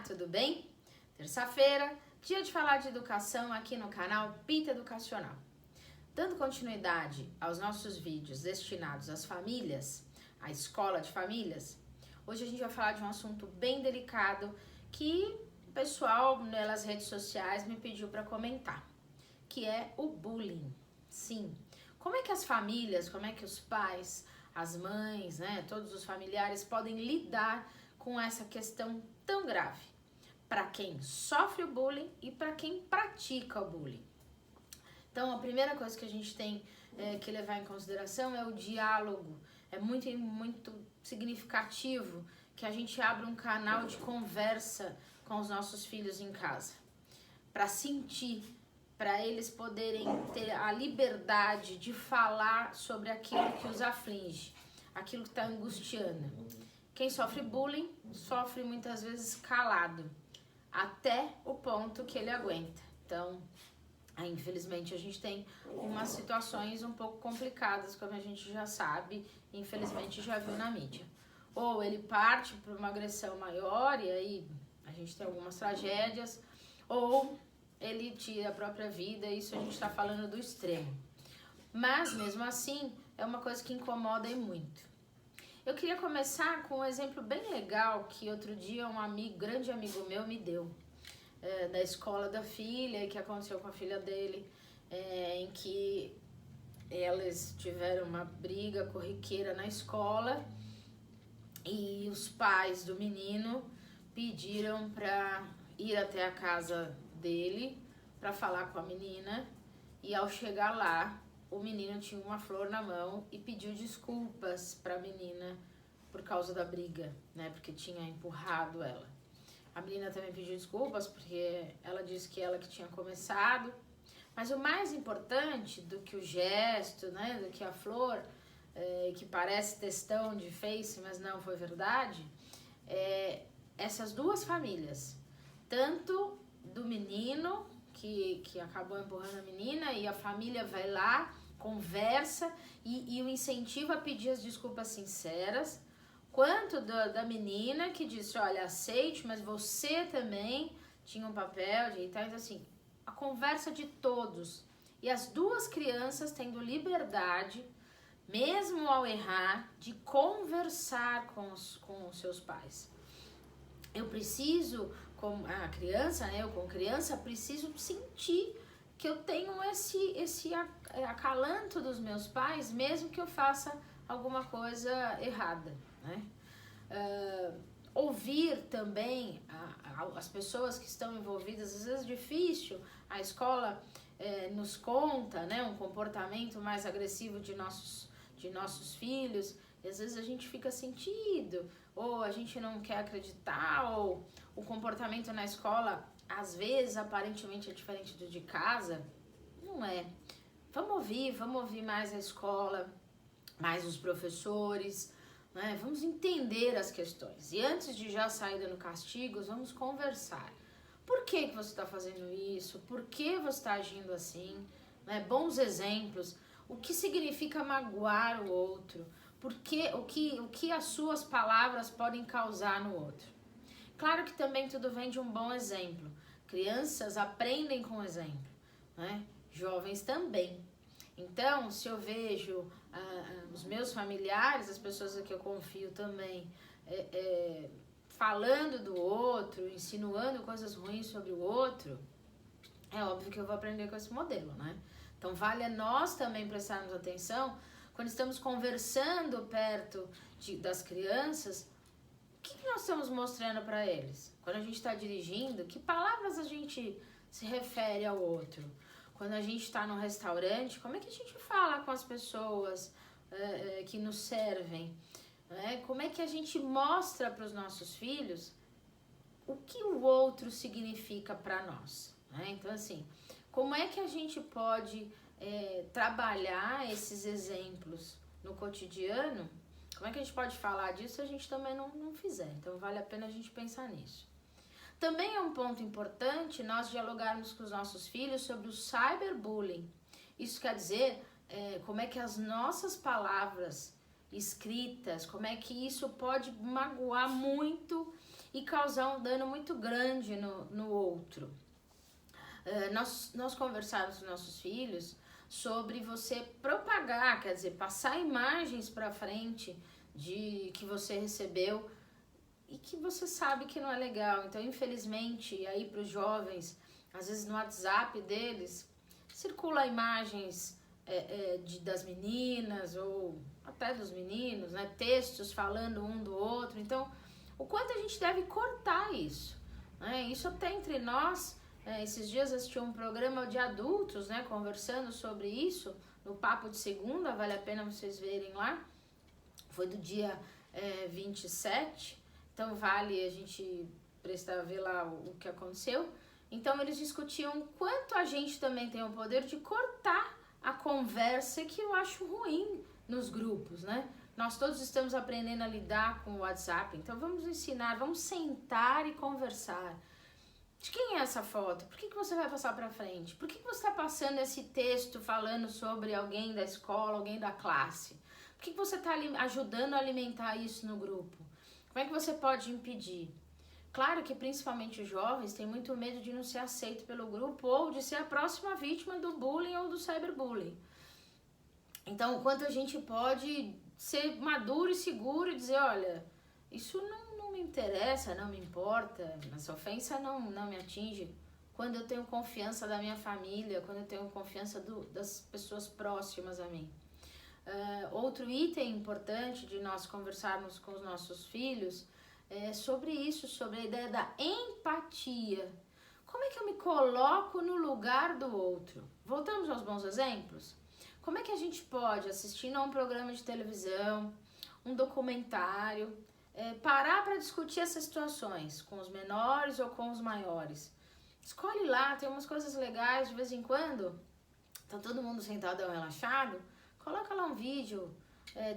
Olá, tudo bem? Terça-feira, dia de falar de educação aqui no canal Pita Educacional. Dando continuidade aos nossos vídeos destinados às famílias, à escola de famílias, hoje a gente vai falar de um assunto bem delicado que o pessoal nas redes sociais me pediu para comentar, que é o bullying. Sim, como é que as famílias, como é que os pais, as mães, todos os familiares podem lidar com essa questão tão grave para quem sofre o bullying e para quem pratica o bullying. Então, a primeira coisa que a gente tem que levar em consideração é o diálogo. É muito significativo que a gente abra um canal de conversa com os nossos filhos em casa, para sentir, para eles poderem ter a liberdade de falar sobre aquilo que os aflige, aquilo que está angustiando. Quem sofre bullying sofre muitas vezes calado, até o ponto que ele aguenta. Então, infelizmente, a gente tem umas situações um pouco complicadas, como a gente já sabe, infelizmente já viu na mídia. Ou ele parte para uma agressão maior e aí a gente tem algumas tragédias, ou ele tira a própria vida, isso a gente está falando do extremo. Mas, mesmo assim, é uma coisa que incomoda e muito. Eu queria começar com um exemplo bem legal que outro dia um grande amigo meu me deu, da escola da filha, que aconteceu com a filha dele, em que elas tiveram uma briga corriqueira na escola e os pais do menino pediram para ir até a casa dele para falar com a menina, e ao chegar lá, o menino tinha uma flor na mão e pediu desculpas para a menina por causa da briga, porque tinha empurrado ela. A menina também pediu desculpas porque ela disse que ela que tinha começado. Mas o mais importante do que o gesto, do que a flor, que parece textão de Face, mas não foi verdade, essas duas famílias, tanto do menino que acabou empurrando a menina, e a família vai lá, conversa e o incentiva a pedir as desculpas sinceras, quanto da menina que disse, olha, aceite, mas você também tinha um papel de tal. Então, assim, a conversa de todos, e as duas crianças tendo liberdade, mesmo ao errar, de conversar com os seus pais. Eu preciso, como a criança, eu como criança, preciso sentir que eu tenho esse acalanto dos meus pais, mesmo que eu faça alguma coisa errada, ouvir também as pessoas que estão envolvidas. Às vezes é difícil, a escola nos conta, um comportamento mais agressivo de nossos filhos, e às vezes a gente fica sentido, ou a gente não quer acreditar, ou o comportamento na escola às vezes aparentemente é diferente do de casa. Não é. Vamos ouvir mais a escola, mais os professores, vamos entender as questões. E antes de já sair dando castigos, vamos conversar. Por que você está fazendo isso? Por que você está agindo assim? Bons exemplos. O que significa magoar o outro? O que as suas palavras podem causar no outro? Claro que também tudo vem de um bom exemplo. Crianças aprendem com exemplo, Jovens também. Então, se eu vejo os meus familiares, as pessoas a que eu confio também, falando do outro, insinuando coisas ruins sobre o outro, é óbvio que eu vou aprender com esse modelo, Então, vale a nós também prestarmos atenção quando estamos conversando perto das crianças. O que nós estamos mostrando para eles? Quando a gente está dirigindo, que palavras a gente se refere ao outro? Quando a gente está num restaurante, como é que a gente fala com as pessoas que nos servem? Como é que a gente mostra para os nossos filhos o que o outro significa para nós? Então, assim, como é que a gente pode trabalhar esses exemplos no cotidiano? Como é que a gente pode falar disso se a gente também não fizer? Então, vale a pena a gente pensar nisso. Também é um ponto importante nós dialogarmos com os nossos filhos sobre o cyberbullying. Isso quer dizer, como é que as nossas palavras escritas, como é que isso pode magoar muito e causar um dano muito grande no outro. Nós conversamos com nossos filhos sobre você propagar, quer dizer, passar imagens para frente de que você recebeu e que você sabe que não é legal. Então, infelizmente, aí para os jovens, às vezes no WhatsApp deles, circula imagens das meninas ou até dos meninos, né? Textos falando um do outro. Então, o quanto a gente deve cortar isso, né? Isso até entre nós. Esses dias assisti um programa de adultos, né, conversando sobre isso, no Papo de Segunda, vale a pena vocês verem lá. Foi do dia 27, então vale a gente prestar ver lá o que aconteceu. Então eles discutiam quanto a gente também tem o poder de cortar a conversa, que eu acho ruim nos grupos, né? Nós todos estamos aprendendo a lidar com o WhatsApp, então vamos ensinar, vamos sentar e conversar. De quem é essa foto? Por que você vai passar para frente? Por que você está passando esse texto falando sobre alguém da escola, alguém da classe? Por que você está ajudando a alimentar isso no grupo? Como é que você pode impedir? Claro que principalmente os jovens têm muito medo de não ser aceito pelo grupo ou de ser a próxima vítima do bullying ou do cyberbullying. Então, o quanto a gente pode ser maduro e seguro e dizer, olha, isso não me interessa, não me importa, essa ofensa não me atinge. Quando eu tenho confiança da minha família, quando eu tenho confiança das pessoas próximas a mim. Outro item importante de nós conversarmos com os nossos filhos é sobre isso, sobre a ideia da empatia. Como é que eu me coloco no lugar do outro? Voltamos aos bons exemplos? Como é que a gente pode, assistindo a um programa de televisão, um documentário, parar para discutir essas situações com os menores ou com os maiores? Escolhe lá, tem umas coisas legais de vez em quando, tá todo mundo sentado ou relaxado, coloca lá um vídeo,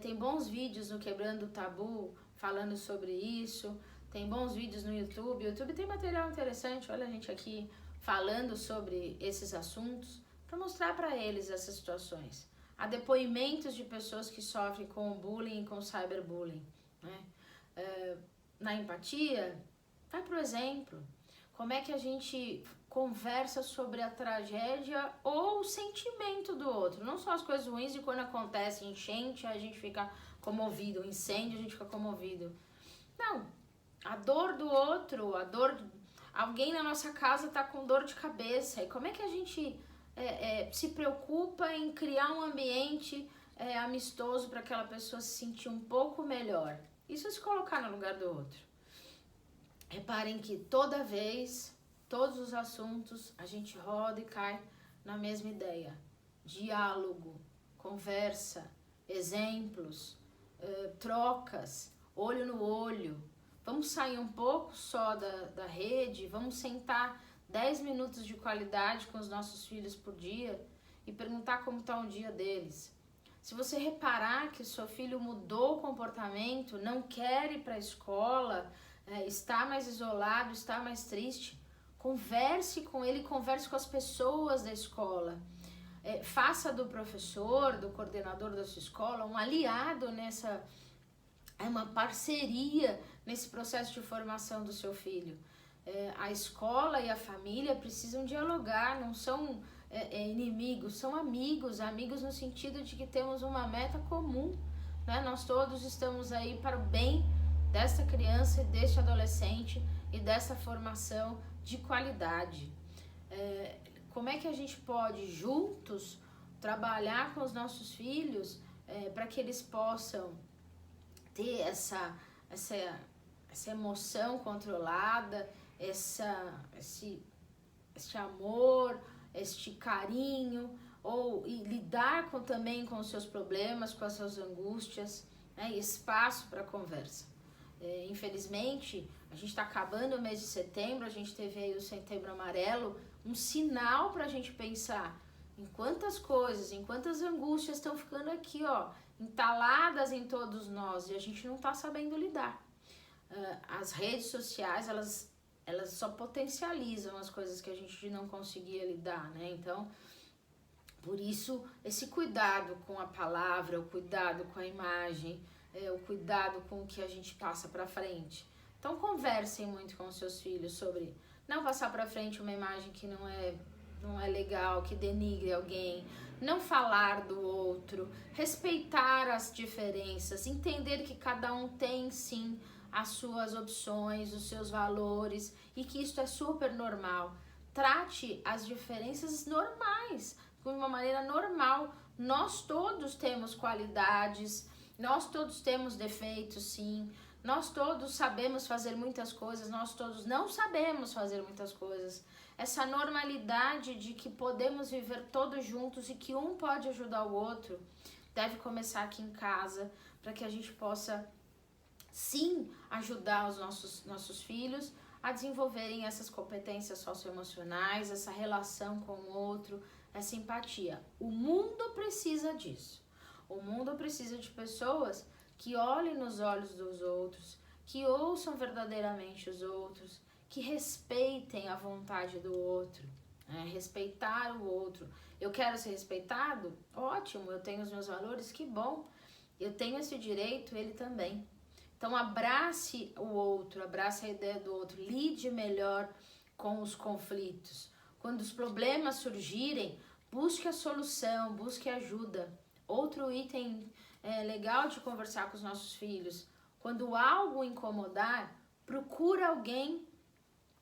tem bons vídeos no Quebrando o Tabu falando sobre isso, tem bons vídeos no YouTube, o YouTube tem material interessante, olha a gente aqui falando sobre esses assuntos, para mostrar para eles essas situações. Há depoimentos de pessoas que sofrem com o bullying e com o cyberbullying, né? Na empatia, vai pro exemplo. Como é que a gente conversa sobre a tragédia ou o sentimento do outro? Não só as coisas ruins, e quando acontece enchente a gente fica comovido, incêndio a gente fica comovido. Não, a dor do outro, alguém na nossa casa tá com dor de cabeça. E como é que a gente se preocupa em criar um ambiente amistoso para aquela pessoa se sentir um pouco melhor? Isso é se colocar no lugar do outro. Reparem que toda vez, todos os assuntos, a gente roda e cai na mesma ideia. Diálogo, conversa, exemplos, trocas, olho no olho. Vamos sair um pouco só da rede, vamos sentar 10 minutos de qualidade com os nossos filhos por dia e perguntar como está o dia deles. Se você reparar que o seu filho mudou o comportamento, não quer ir para a escola, está mais isolado, está mais triste, converse com ele, converse com as pessoas da escola. Faça do professor, do coordenador da sua escola, um aliado uma parceria nesse processo de formação do seu filho. A escola e a família precisam dialogar, não são inimigos, são amigos no sentido de que temos uma meta comum, né? Nós todos estamos aí para o bem dessa criança e deste adolescente e dessa formação de qualidade. Como é que a gente pode juntos trabalhar com os nossos filhos para que eles possam ter essa emoção controlada, esse amor, este carinho, e lidar também com os seus problemas, com as suas angústias, né? E espaço para conversa. Infelizmente, a gente está acabando o mês de setembro, a gente teve aí o Setembro Amarelo, um sinal para a gente pensar em quantas coisas, em quantas angústias estão ficando aqui, entaladas em todos nós, e a gente não está sabendo lidar. As redes sociais, elas só potencializam as coisas que a gente não conseguia lidar, né? Então, Por isso, esse cuidado com a palavra, o cuidado com a imagem, o cuidado com o que a gente passa para frente. Então, conversem muito com os seus filhos sobre não passar para frente uma imagem que não é legal, que denigre alguém, não falar do outro, respeitar as diferenças, entender que cada um tem sim as suas opções, os seus valores e que isso é super normal. Trate as diferenças normais, de uma maneira normal. Nós todos temos qualidades, nós todos temos defeitos, sim. Nós todos sabemos fazer muitas coisas, nós todos não sabemos fazer muitas coisas. Essa normalidade de que podemos viver todos juntos e que um pode ajudar o outro deve começar aqui em casa, para que a gente possa, sim, ajudar os nossos filhos a desenvolverem essas competências socioemocionais, essa relação com o outro, essa empatia. O mundo precisa disso. O mundo precisa de pessoas que olhem nos olhos dos outros, que ouçam verdadeiramente os outros, que respeitem a vontade do outro, né? Respeitar o outro. Eu quero ser respeitado? Ótimo, eu tenho os meus valores, que bom. Eu tenho esse direito, ele também. Então abrace o outro, abrace a ideia do outro, lide melhor com os conflitos. Quando os problemas surgirem, busque a solução, busque ajuda. Outro item legal de conversar com os nossos filhos: quando algo incomodar, procura alguém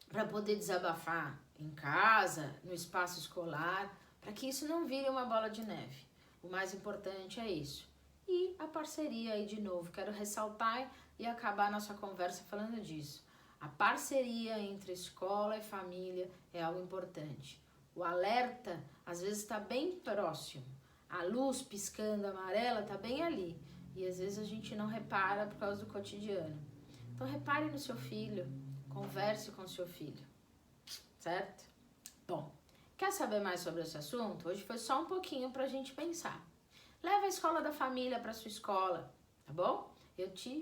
para poder desabafar em casa, no espaço escolar, para que isso não vire uma bola de neve. O mais importante é isso. E a parceria aí de novo, quero ressaltar e acabar nossa conversa falando disso. A parceria entre escola e família é algo importante. O alerta às vezes está bem próximo. A luz piscando amarela está bem ali. E às vezes a gente não repara por causa do cotidiano. Então repare no seu filho, converse com o seu filho, certo? Bom, quer saber mais sobre esse assunto? Hoje foi só um pouquinho para a gente pensar. Leva a escola da família para sua escola, tá bom?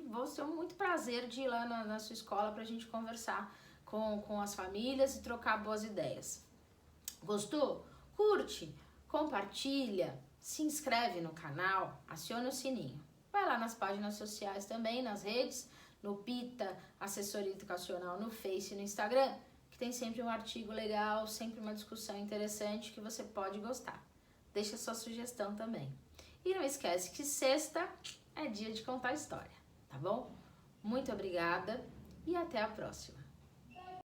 Vou ter muito prazer de ir lá na sua escola para a gente conversar com as famílias e trocar boas ideias. Gostou? Curte, compartilha, se inscreve no canal, aciona o sininho. Vai lá nas páginas sociais também, nas redes, no Pita Assessoria Educacional, no Face e no Instagram, que tem sempre um artigo legal, sempre uma discussão interessante que você pode gostar. Deixa sua sugestão também. E não esquece que sexta é dia de contar história, tá bom? Muito obrigada e até a próxima.